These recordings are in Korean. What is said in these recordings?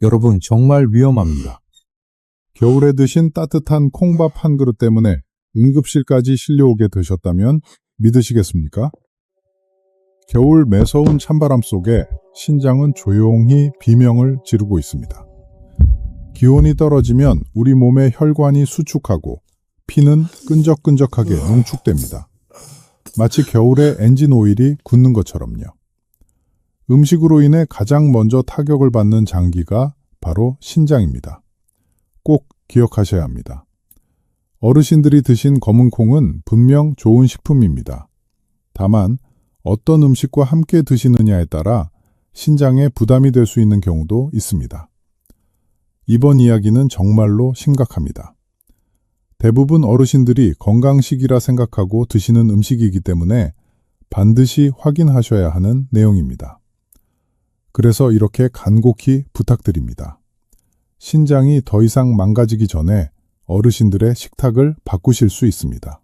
여러분, 정말 위험합니다. 겨울에 드신 따뜻한 콩밥 한 그릇 때문에 응급실까지 실려오게 되셨다면 믿으시겠습니까? 겨울 매서운 찬바람 속에 신장은 조용히 비명을 지르고 있습니다. 기온이 떨어지면 우리 몸의 혈관이 수축하고 피는 끈적끈적하게 농축됩니다. 마치 겨울에 엔진 오일이 굳는 것처럼요. 음식으로 인해 가장 먼저 타격을 받는 장기가 바로 신장입니다. 꼭 기억하셔야 합니다. 어르신들이 드신 검은 콩은 분명 좋은 식품입니다. 다만 어떤 음식과 함께 드시느냐에 따라 신장에 부담이 될 수 있는 경우도 있습니다. 이번 이야기는 정말로 심각합니다. 대부분 어르신들이 건강식이라 생각하고 드시는 음식이기 때문에 반드시 확인하셔야 하는 내용입니다. 그래서 이렇게 간곡히 부탁드립니다. 신장이 더 이상 망가지기 전에 어르신들의 식탁을 바꾸실 수 있습니다.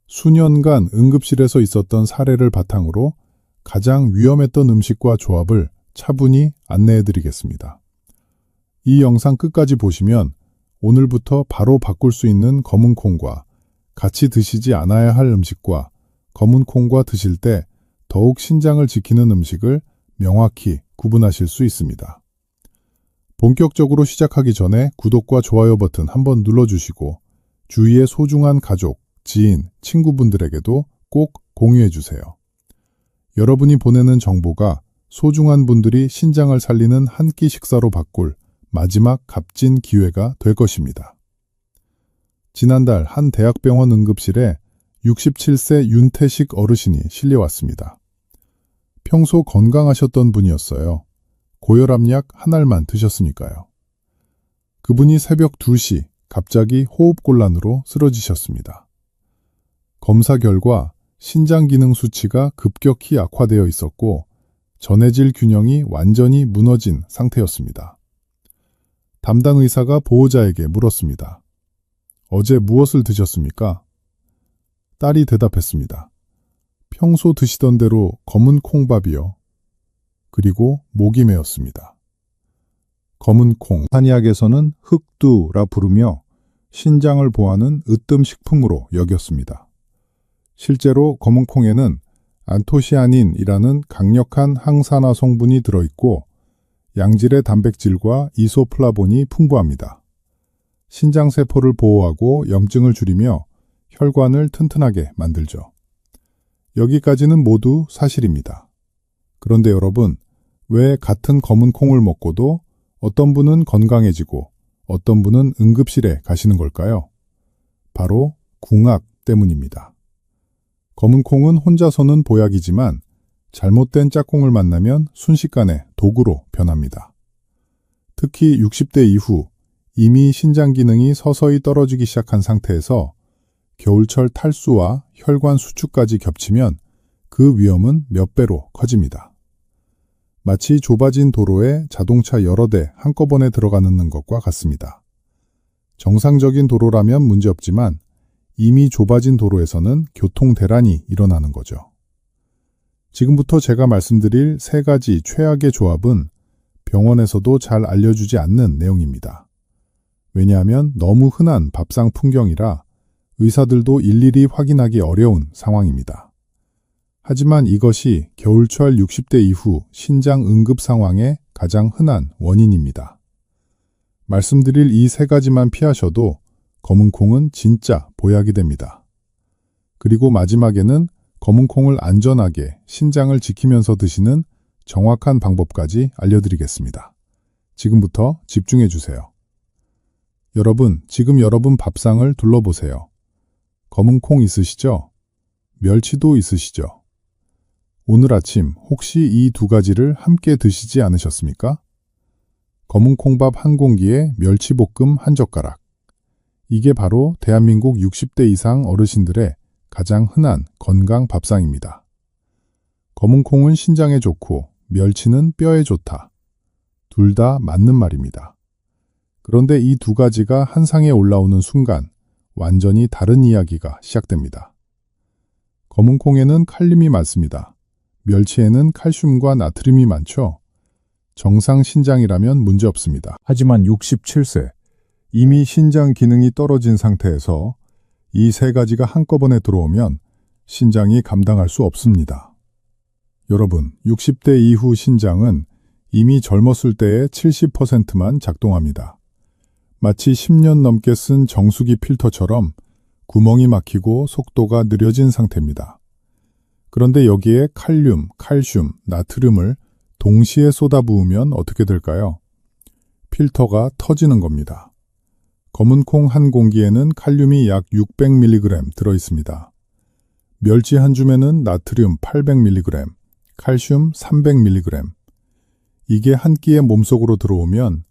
수년간 응급실에서 있었던 사례를 바탕으로 가장 위험했던 음식과 조합을 차분히 안내해 드리겠습니다. 이 영상 끝까지 보시면 오늘부터 바로 바꿀 수 있는 검은 콩과 같이 드시지 않아야 할 음식과 검은 콩과 드실 때 더욱 신장을 지키는 음식을 명확히 구분하실 수 있습니다. 본격적으로 시작하기 전에 구독과 좋아요 버튼 한번 눌러주시고 주위의 소중한 가족, 지인, 친구분들에게도 꼭 공유해주세요. 여러분이 보내는 정보가 소중한 분들이 신장을 살리는 한 끼 식사로 바꿀 마지막 값진 기회가 될 것입니다. 지난달 한 대학병원 응급실에 67세 윤태식 어르신이 실려왔습니다. 평소 건강하셨던 분이었어요. 고혈압약 한 알만 드셨으니까요. 그분이 새벽 2시 갑자기 호흡곤란으로 쓰러지셨습니다. 검사 결과 신장 기능 수치가 급격히 악화되어 있었고 전해질 균형이 완전히 무너진 상태였습니다. 담당 의사가 보호자에게 물었습니다. 어제 무엇을 드셨습니까? 딸이 대답했습니다. 평소 드시던 대로 검은 콩밥이요. 그리고 목이 메었습니다. 검은 콩, 한의학에서는 흑두라 부르며 신장을 보하는 으뜸식품으로 여겼습니다. 실제로 검은 콩에는 안토시아닌이라는 강력한 항산화 성분이 들어있고 양질의 단백질과 이소플라본이 풍부합니다. 신장세포를 보호하고 염증을 줄이며 혈관을 튼튼하게 만들죠. 여기까지는 모두 사실입니다. 그런데 여러분, 왜 같은 검은 콩을 먹고도 어떤 분은 건강해지고 어떤 분은 응급실에 가시는 걸까요? 바로 궁합 때문입니다. 검은 콩은 혼자서는 보약이지만 잘못된 짝꿍을 만나면 순식간에 도구로 변합니다. 특히 60대 이후 이미 신장 기능이 서서히 떨어지기 시작한 상태에서 겨울철 탈수와 혈관 수축까지 겹치면 그 위험은 몇 배로 커집니다. 마치 좁아진 도로에 자동차 여러 대 한꺼번에 들어가는 것과 같습니다. 정상적인 도로라면 문제없지만 이미 좁아진 도로에서는 교통 대란이 일어나는 거죠. 지금부터 제가 말씀드릴 3가지 최악의 조합은 병원에서도 잘 알려주지 않는 내용입니다. 왜냐하면 너무 흔한 밥상 풍경이라 의사들도 일일이 확인하기 어려운 상황입니다. 하지만 이것이 겨울철 60대 이후 신장 응급 상황의 가장 흔한 원인입니다. 말씀드릴 이 3가지만 피하셔도 검은 콩은 진짜 보약이 됩니다. 그리고 마지막에는 검은 콩을 안전하게 신장을 지키면서 드시는 정확한 방법까지 알려드리겠습니다. 지금부터 집중해 주세요. 여러분, 지금 여러분 밥상을 둘러보세요. 검은 콩 있으시죠? 멸치도 있으시죠? 오늘 아침 혹시 이 2가지를 함께 드시지 않으셨습니까? 검은 콩밥 한 공기에 멸치볶음 한 젓가락. 이게 바로 대한민국 60대 이상 어르신들의 가장 흔한 건강 밥상입니다. 검은 콩은 신장에 좋고 멸치는 뼈에 좋다. 둘 다 맞는 말입니다. 그런데 이 2가지가 한 상에 올라오는 순간 완전히 다른 이야기가 시작됩니다. 검은 콩에는 칼륨이 많습니다. 멸치에는 칼슘과 나트륨이 많죠. 정상 신장이라면 문제 없습니다. 하지만 67세, 이미 신장 기능이 떨어진 상태에서 이 세 가지가 한꺼번에 들어오면 신장이 감당할 수 없습니다. 여러분, 60대 이후 신장은 이미 젊었을 때의 70%만 작동합니다. 마치 10년 넘게 쓴 정수기 필터처럼 구멍이 막히고 속도가 느려진 상태입니다. 그런데 여기에 칼륨, 칼슘, 나트륨을 동시에 쏟아부으면 어떻게 될까요? 필터가 터지는 겁니다. 검은 콩 한 공기에는 칼륨이 약 600mg 들어있습니다. 멸치 한 줌에는 나트륨 800mg, 칼슘 300mg. 이게 한 끼에 몸속으로 들어오면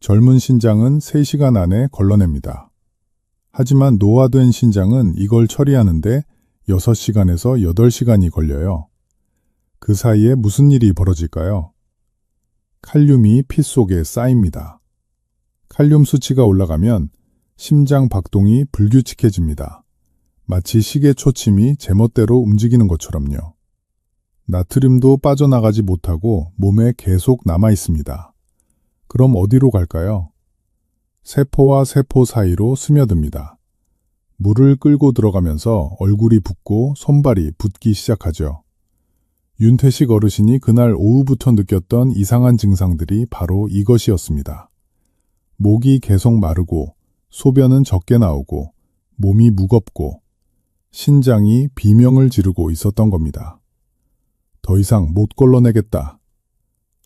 젊은 신장은 3시간 안에 걸러냅니다. 하지만 노화된 신장은 이걸 처리하는데 6시간에서 8시간이 걸려요. 그 사이에 무슨 일이 벌어질까요? 칼륨이 피 속에 쌓입니다. 칼륨 수치가 올라가면 심장 박동이 불규칙해집니다. 마치 시계 초침이 제멋대로 움직이는 것처럼요. 나트륨도 빠져나가지 못하고 몸에 계속 남아 있습니다. 그럼 어디로 갈까요? 세포와 세포 사이로 스며듭니다. 물을 끌고 들어가면서 얼굴이 붓고 손발이 붓기 시작하죠. 윤태식 어르신이 그날 오후부터 느꼈던 이상한 증상들이 바로 이것이었습니다. 목이 계속 마르고 소변은 적게 나오고 몸이 무겁고 신장이 비명을 지르고 있었던 겁니다. 더 이상 못 걸러내겠다.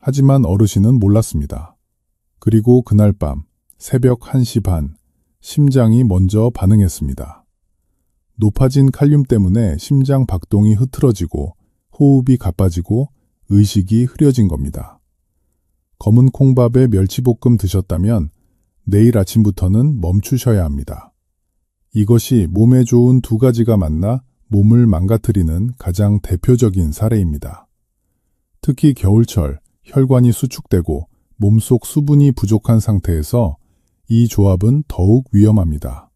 하지만 어르신은 몰랐습니다. 그리고 그날 밤 새벽 1시 반 심장이 먼저 반응했습니다. 높아진 칼륨 때문에 심장 박동이 흐트러지고 호흡이 가빠지고 의식이 흐려진 겁니다. 검은 콩밥에 멸치볶음 드셨다면 내일 아침부터는 멈추셔야 합니다. 이것이 몸에 좋은 두 가지가 만나 몸을 망가뜨리는 가장 대표적인 사례입니다. 특히 겨울철 혈관이 수축되고 몸속 수분이 부족한 상태에서 이 조합은 더욱 위험합니다.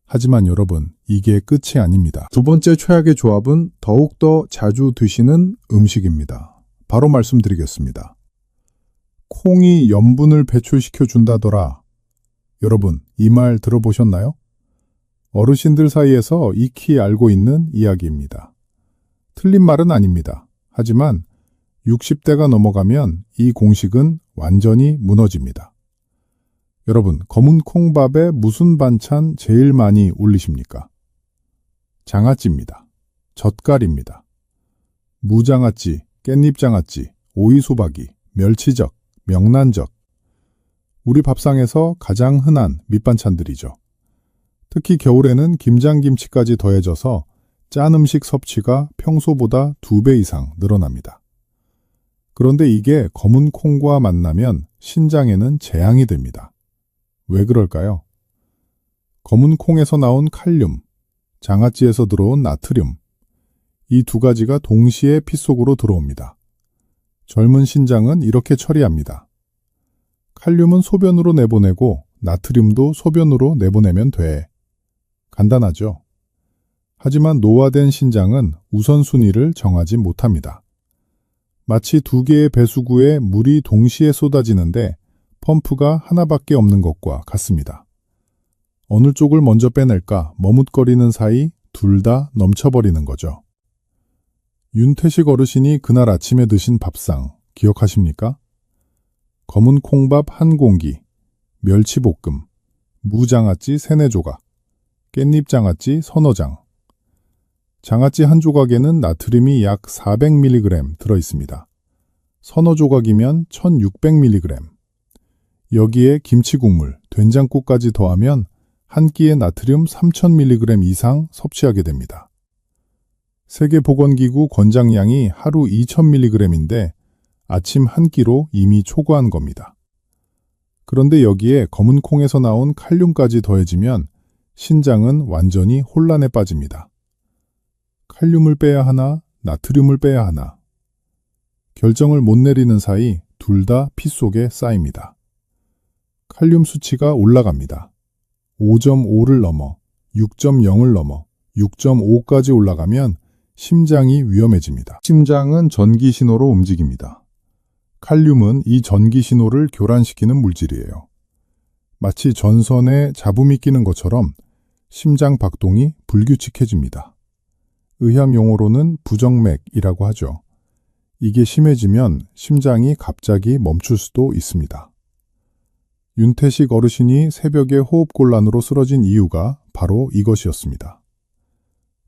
하지만 여러분, 이게 끝이 아닙니다. 두 번째 최악의 조합은 더욱더 자주 드시는 음식입니다. 바로 말씀드리겠습니다. 콩이 염분을 배출시켜 준다더라. 여러분, 이 말 들어보셨나요? 어르신들 사이에서 익히 알고 있는 이야기입니다. 틀린 말은 아닙니다. 하지만 60대가 넘어가면 이 공식은 완전히 무너집니다. 여러분, 검은 콩밥에 무슨 반찬 제일 많이 올리십니까? 장아찌입니다. 젓갈입니다. 무장아찌, 깻잎장아찌, 오이소박이, 멸치젓, 명란젓. 우리 밥상에서 가장 흔한 밑반찬들이죠. 특히 겨울에는 김장김치까지 더해져서 짠 음식 섭취가 평소보다 2배 이상 늘어납니다. 그런데 이게 검은 콩과 만나면 신장에는 재앙이 됩니다. 왜 그럴까요? 검은 콩에서 나온 칼륨, 장아찌에서 들어온 나트륨, 이 두 가지가 동시에 피 속으로 들어옵니다. 젊은 신장은 이렇게 처리합니다. 칼륨은 소변으로 내보내고 나트륨도 소변으로 내보내면 돼. 간단하죠? 하지만 노화된 신장은 우선순위를 정하지 못합니다. 마치 두 개의 배수구에 물이 동시에 쏟아지는데 펌프가 하나밖에 없는 것과 같습니다. 어느 쪽을 먼저 빼낼까 머뭇거리는 사이 둘 다 넘쳐버리는 거죠. 윤태식 어르신이 그날 아침에 드신 밥상 기억하십니까? 검은 콩밥 한 공기, 멸치볶음, 무장아찌 3-4조각, 깻잎장아찌 서너 장. 장아찌 한 조각에는 나트륨이 약 400mg 들어있습니다. 서너 조각이면 1600mg. 여기에 김치국물, 된장국까지 더하면 한 끼에 나트륨 3000mg 이상 섭취하게 됩니다. 세계보건기구 권장량이 하루 2000mg인데 아침 한 끼로 이미 초과한 겁니다. 그런데 여기에 검은 콩에서 나온 칼륨까지 더해지면 신장은 완전히 혼란에 빠집니다. 칼륨을 빼야 하나, 나트륨을 빼야 하나. 결정을 못 내리는 사이 둘 다 피 속에 쌓입니다. 칼륨 수치가 올라갑니다. 5.5를 넘어, 6.0을 넘어, 6.5까지 올라가면 심장이 위험해집니다. 심장은 전기 신호로 움직입니다. 칼륨은 이 전기 신호를 교란시키는 물질이에요. 마치 전선에 잡음이 끼는 것처럼 심장 박동이 불규칙해집니다. 의학 용어로는 부정맥이라고 하죠. 이게 심해지면 심장이 갑자기 멈출 수도 있습니다. 윤태식 어르신이 새벽에 호흡곤란으로 쓰러진 이유가 바로 이것이었습니다.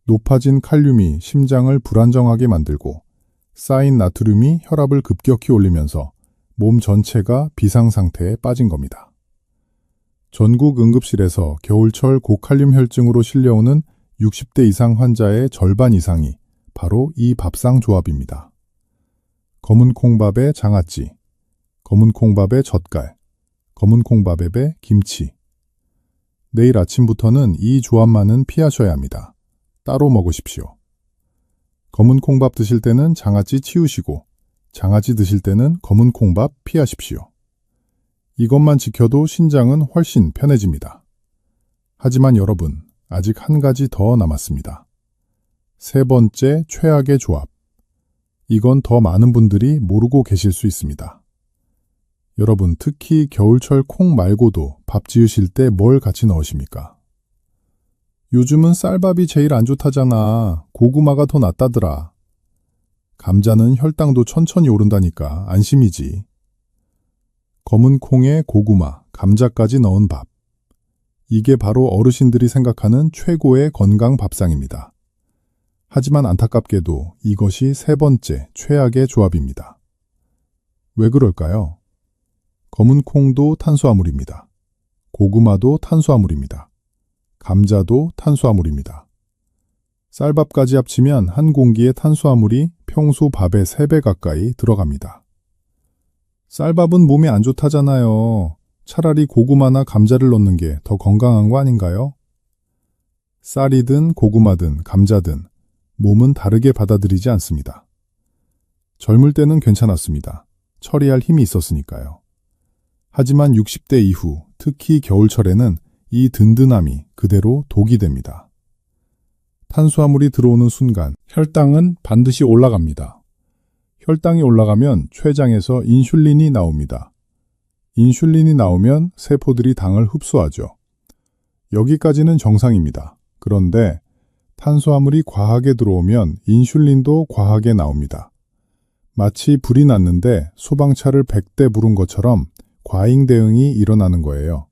높아진 칼륨이 심장을 불안정하게 만들고 쌓인 나트륨이 혈압을 급격히 올리면서 몸 전체가 비상 상태에 빠진 겁니다. 전국 응급실에서 겨울철 고칼륨 혈증으로 실려오는 60대 이상 환자의 절반 이상이 바로 이 밥상 조합입니다. 검은 콩밥에 장아찌, 검은 콩밥에 젓갈, 검은 콩밥에 김치. 내일 아침부터는 이 조합만은 피하셔야 합니다. 따로 먹으십시오. 검은 콩밥 드실 때는 장아찌 치우시고 장아찌 드실 때는 검은 콩밥 피하십시오. 이것만 지켜도 신장은 훨씬 편해집니다. 하지만 여러분, 아직 한 가지 더 남았습니다. 세 번째 최악의 조합. 이건 더 많은 분들이 모르고 계실 수 있습니다. 여러분, 특히 겨울철 콩 말고도 밥 지으실 때 뭘 같이 넣으십니까? 요즘은 쌀밥이 제일 안 좋다잖아. 고구마가 더 낫다더라. 감자는 혈당도 천천히 오른다니까 안심이지. 검은 콩에 고구마, 감자까지 넣은 밥. 이게 바로 어르신들이 생각하는 최고의 건강 밥상입니다. 하지만 안타깝게도 이것이 세 번째 최악의 조합입니다. 왜 그럴까요? 검은 콩도 탄수화물입니다. 고구마도 탄수화물입니다. 감자도 탄수화물입니다. 쌀밥까지 합치면 한 공기의 탄수화물이 평소 밥의 3배 가까이 들어갑니다. 쌀밥은 몸에 안 좋다잖아요. 차라리 고구마나 감자를 넣는 게 더 건강한 거 아닌가요? 쌀이든 고구마든 감자든 몸은 다르게 받아들이지 않습니다. 젊을 때는 괜찮았습니다. 처리할 힘이 있었으니까요. 하지만 60대 이후, 특히 겨울철에는 이 든든함이 그대로 독이 됩니다. 탄수화물이 들어오는 순간 혈당은 반드시 올라갑니다. 혈당이 올라가면 췌장에서 인슐린이 나옵니다. 인슐린이 나오면 세포들이 당을 흡수하죠. 여기까지는 정상입니다. 그런데 탄수화물이 과하게 들어오면 인슐린도 과하게 나옵니다. 마치 불이 났는데 소방차를 100대 부른 것처럼 과잉 대응이 일어나는 거예요.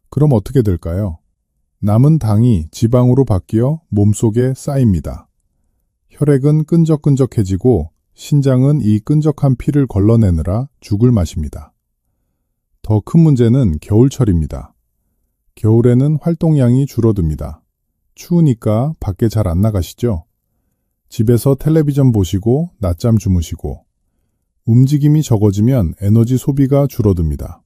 그럼 어떻게 될까요? 남은 당이 지방으로 바뀌어 몸속에 쌓입니다. 혈액은 끈적끈적해지고 신장은 이 끈적한 피를 걸러내느라 죽을 맛입니다. 더 큰 문제는 겨울철입니다. 겨울에는 활동량이 줄어듭니다. 추우니까 밖에 잘 안 나가시죠? 집에서 텔레비전 보시고 낮잠 주무시고 움직임이 적어지면 에너지 소비가 줄어듭니다.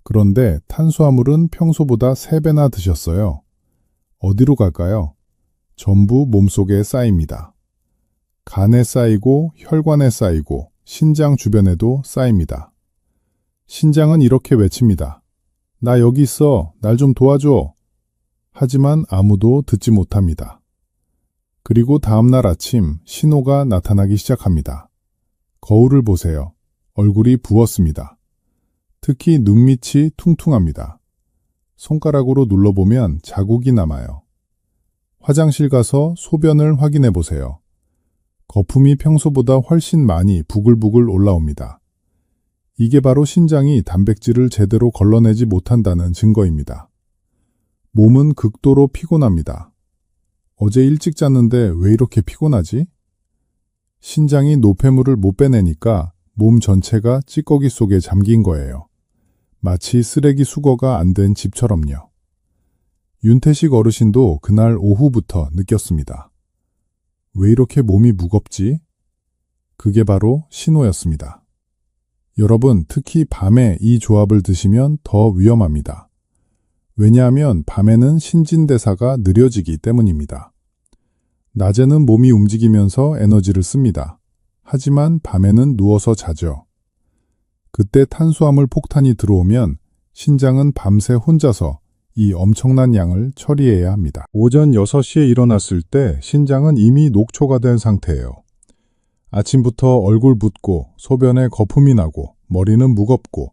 그런데 탄수화물은 평소보다 3배나 드셨어요. 어디로 갈까요? 전부 몸속에 쌓입니다. 간에 쌓이고 혈관에 쌓이고 신장 주변에도 쌓입니다. 신장은 이렇게 외칩니다. 나 여기 있어. 날 좀 도와줘. 하지만 아무도 듣지 못합니다. 그리고 다음날 아침 신호가 나타나기 시작합니다. 거울을 보세요. 얼굴이 부었습니다. 특히 눈밑이 퉁퉁합니다. 손가락으로 눌러보면 자국이 남아요. 화장실 가서 소변을 확인해 보세요. 거품이 평소보다 훨씬 많이 부글부글 올라옵니다. 이게 바로 신장이 단백질을 제대로 걸러내지 못한다는 증거입니다. 몸은 극도로 피곤합니다. 어제 일찍 잤는데 왜 이렇게 피곤하지? 신장이 노폐물을 못 빼내니까 몸 전체가 찌꺼기 속에 잠긴 거예요. 마치 쓰레기 수거가 안 된 집처럼요. 윤태식 어르신도 그날 오후부터 느꼈습니다. 왜 이렇게 몸이 무겁지? 그게 바로 신호였습니다. 여러분, 특히 밤에 이 조합을 드시면 더 위험합니다. 왜냐하면 밤에는 신진대사가 느려지기 때문입니다. 낮에는 몸이 움직이면서 에너지를 씁니다. 하지만 밤에는 누워서 자죠. 그때 탄수화물 폭탄이 들어오면 신장은 밤새 혼자서 이 엄청난 양을 처리해야 합니다. 오전 6시에 일어났을 때 신장은 이미 녹초가 된 상태예요. 아침부터 얼굴 붓고 소변에 거품이 나고 머리는 무겁고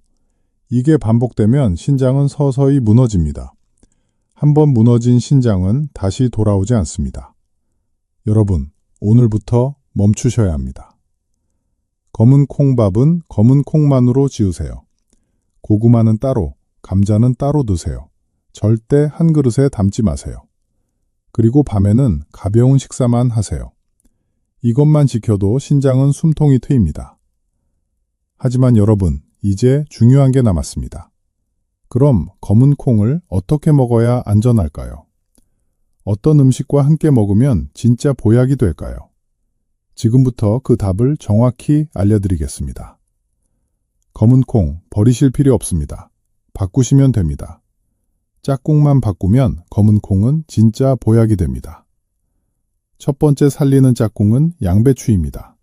이게 반복되면 신장은 서서히 무너집니다. 한번 무너진 신장은 다시 돌아오지 않습니다. 여러분, 오늘부터 멈추셔야 합니다. 검은 콩밥은 검은 콩만으로 지으세요. 고구마는 따로, 감자는 따로 드세요. 절대 한 그릇에 담지 마세요. 그리고 밤에는 가벼운 식사만 하세요. 이것만 지켜도 신장은 숨통이 트입니다. 하지만 여러분, 이제 중요한 게 남았습니다. 그럼 검은 콩을 어떻게 먹어야 안전할까요? 어떤 음식과 함께 먹으면 진짜 보약이 될까요? 지금부터 그 답을 정확히 알려드리겠습니다. 검은 콩 버리실 필요 없습니다. 바꾸시면 됩니다. 짝꿍만 바꾸면 검은 콩은 진짜 보약이 됩니다. 첫 번째 살리는 짝꿍은 양배추입니다.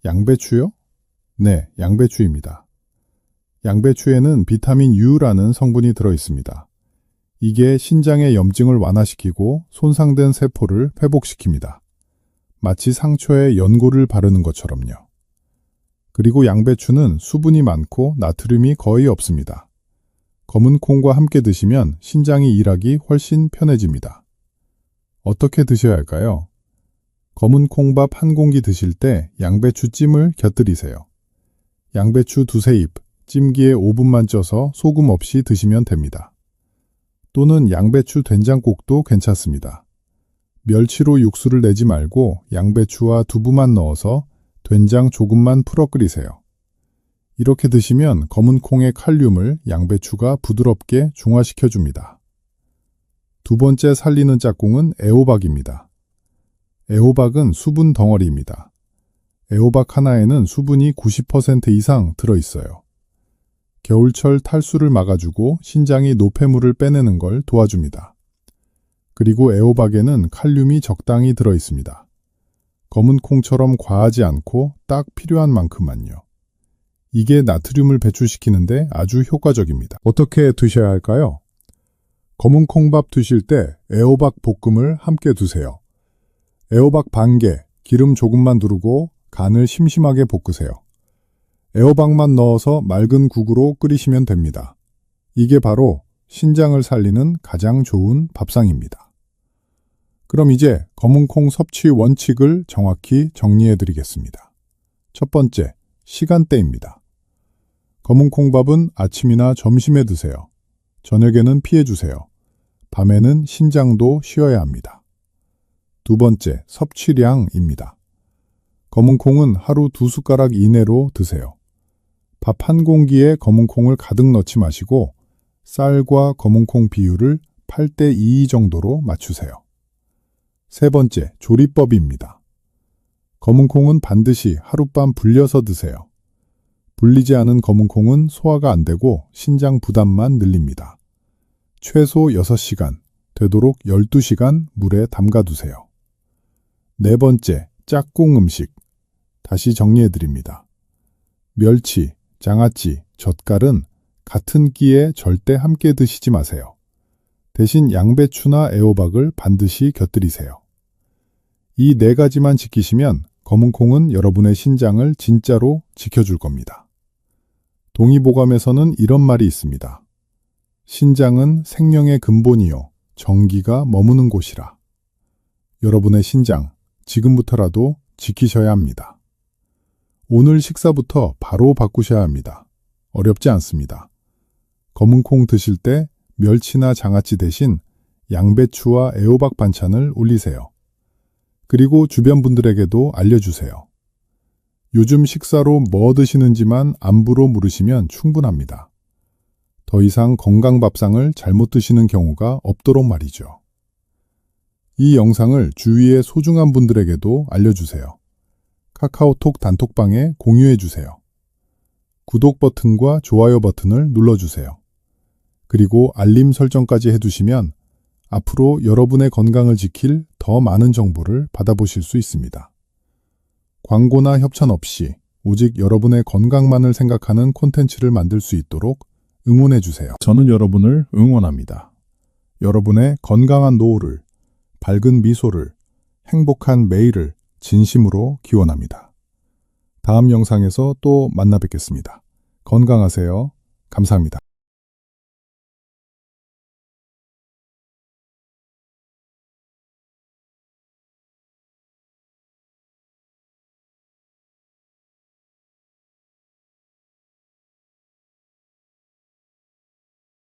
양배추요? 네, 양배추입니다. 양배추에는 비타민 U라는 성분이 들어있습니다. 이게 신장의 염증을 완화시키고 손상된 세포를 회복시킵니다. 마치 상처에 연고를 바르는 것처럼요. 그리고 양배추는 수분이 많고 나트륨이 거의 없습니다. 검은 콩과 함께 드시면 신장이 일하기 훨씬 편해집니다. 어떻게 드셔야 할까요? 검은 콩밥 한 공기 드실 때 양배추 찜을 곁들이세요. 양배추 두세 잎, 찜기에 5분만 쪄서 소금 없이 드시면 됩니다. 또는 양배추 된장국도 괜찮습니다. 멸치로 육수를 내지 말고 양배추와 두부만 넣어서 된장 조금만 풀어 끓이세요. 이렇게 드시면 검은 콩의 칼륨을 양배추가 부드럽게 중화시켜줍니다. 두 번째 살리는 짝꿍은 애호박입니다. 애호박은 수분 덩어리입니다. 애호박 하나에는 수분이 90% 이상 들어있어요. 겨울철 탈수를 막아주고 신장이 노폐물을 빼내는 걸 도와줍니다. 그리고 애호박에는 칼륨이 적당히 들어있습니다. 검은 콩처럼 과하지 않고 딱 필요한 만큼만요. 이게 나트륨을 배출시키는데 아주 효과적입니다. 어떻게 드셔야 할까요? 검은 콩밥 드실 때 애호박 볶음을 함께 드세요. 애호박 반 개, 기름 조금만 두르고 간을 심심하게 볶으세요. 애호박만 넣어서 맑은 국으로 끓이시면 됩니다. 이게 바로 신장을 살리는 가장 좋은 밥상입니다. 그럼 이제 검은 콩 섭취 원칙을 정확히 정리해 드리겠습니다. 첫 번째, 시간대입니다. 검은 콩밥은 아침이나 점심에 드세요. 저녁에는 피해 주세요. 밤에는 신장도 쉬어야 합니다. 두 번째, 섭취량입니다. 검은 콩은 하루 2숟가락 이내로 드세요. 밥 한 공기에 검은 콩을 가득 넣지 마시고 쌀과 검은 콩 비율을 8:2 정도로 맞추세요. 세 번째, 조리법입니다. 검은 콩은 반드시 하룻밤 불려서 드세요. 불리지 않은 검은 콩은 소화가 안 되고 신장 부담만 늘립니다. 최소 6시간, 되도록 12시간 물에 담가두세요. 네 번째, 짝꿍 음식. 다시 정리해드립니다. 멸치, 장아찌, 젓갈은 같은 끼에 절대 함께 드시지 마세요. 대신 양배추나 애호박을 반드시 곁들이세요. 이 네 가지만 지키시면 검은 콩은 여러분의 신장을 진짜로 지켜줄 겁니다. 동의보감에서는 이런 말이 있습니다. 신장은 생명의 근본이요, 정기가 머무는 곳이라. 여러분의 신장, 지금부터라도 지키셔야 합니다. 오늘 식사부터 바로 바꾸셔야 합니다. 어렵지 않습니다. 검은 콩 드실 때 멸치나 장아찌 대신 양배추와 애호박 반찬을 올리세요. 그리고 주변 분들에게도 알려주세요. 요즘 식사로 뭐 드시는지만 안부로 물으시면 충분합니다. 더 이상 건강밥상을 잘못 드시는 경우가 없도록 말이죠. 이 영상을 주위의 소중한 분들에게도 알려주세요. 카카오톡 단톡방에 공유해주세요. 구독 버튼과 좋아요 버튼을 눌러주세요. 그리고 알림 설정까지 해두시면 앞으로 여러분의 건강을 지킬 더 많은 정보를 받아보실 수 있습니다. 광고나 협찬 없이 오직 여러분의 건강만을 생각하는 콘텐츠를 만들 수 있도록 응원해주세요. 저는 여러분을 응원합니다. 여러분의 건강한 노후를, 밝은 미소를, 행복한 매일을 진심으로 기원합니다. 다음 영상에서 또 만나 뵙겠습니다. 건강하세요. 감사합니다.